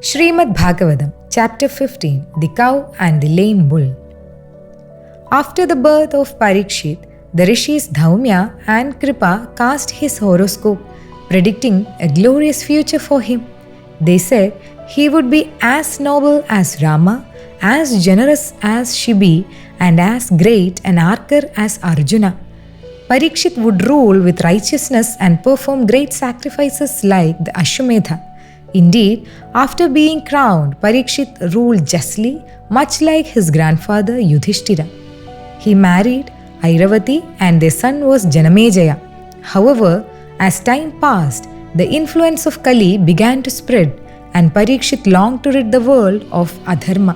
Srimad Bhagavatham, Chapter 15, The Cow and the Lame Bull. After the birth of Parikshit, the rishis Dhaumya and Kripa cast his horoscope, predicting a glorious future for him. They said he would be as noble as Rama, as generous as Shibi, and as great an archer as Arjuna. Parikshit would rule with righteousness and perform great sacrifices like the Ashwamedha. Indeed, after being crowned, Parikshit ruled justly, much like his grandfather Yudhishthira. He married Airavati and their son was Janamejaya. However, as time passed, the influence of Kali began to spread and Parikshit longed to rid the world of Adharma.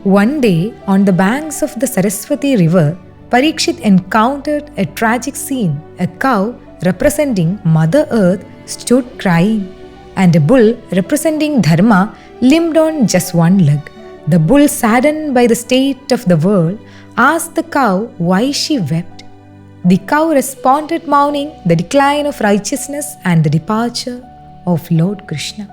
One day, on the banks of the Sarasvati River, Parikshit encountered a tragic scene. A cow representing Mother Earth stood crying, and a bull representing Dharma limped on just one leg. The bull, saddened by the state of the world, asked the cow why she wept. The cow responded, mourning the decline of righteousness and the departure of Lord Krishna.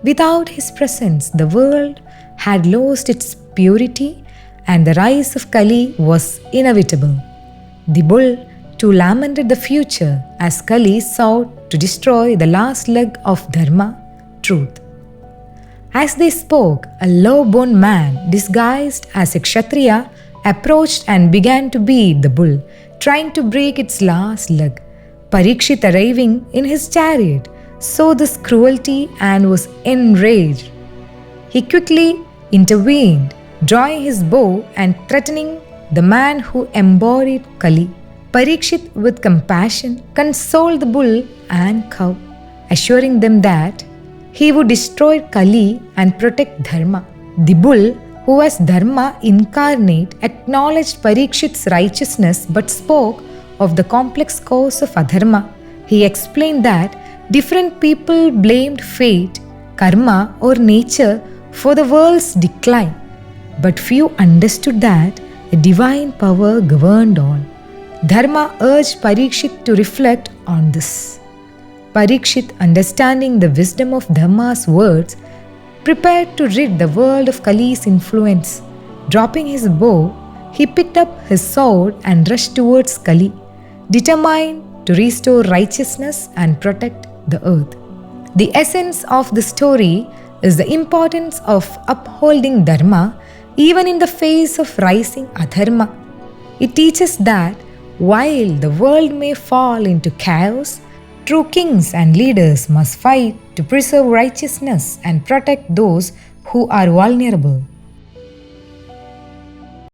Without his presence, the world had lost its purity and the rise of Kali was inevitable. The bull too lamented the future as Kali sought to destroy the last leg of Dharma, truth. As they spoke, a low-born man disguised as a Kshatriya approached and began to beat the bull, trying to break its last leg. Parikshit, arriving in his chariot, saw this cruelty and was enraged. He quickly intervened, drawing his bow and threatening the man who embodied Kali. Parikshit, with compassion, consoled the bull and cow, assuring them that he would destroy Kali and protect Dharma. The bull, who was Dharma incarnate, acknowledged Parikshit's righteousness but spoke of the complex cause of Adharma. He explained that different people blamed fate, karma, or nature for the world's decline, but few understood that a divine power governed all. Dharma urged Parikshit to reflect on this. Parikshit, understanding the wisdom of Dharma's words, prepared to rid the world of Kali's influence. Dropping his bow, he picked up his sword and rushed towards Kali, determined to restore righteousness and protect the earth. The essence of the story is the importance of upholding Dharma even in the face of rising Adharma. It teaches that while the world may fall into chaos, true kings and leaders must fight to preserve righteousness and protect those who are vulnerable.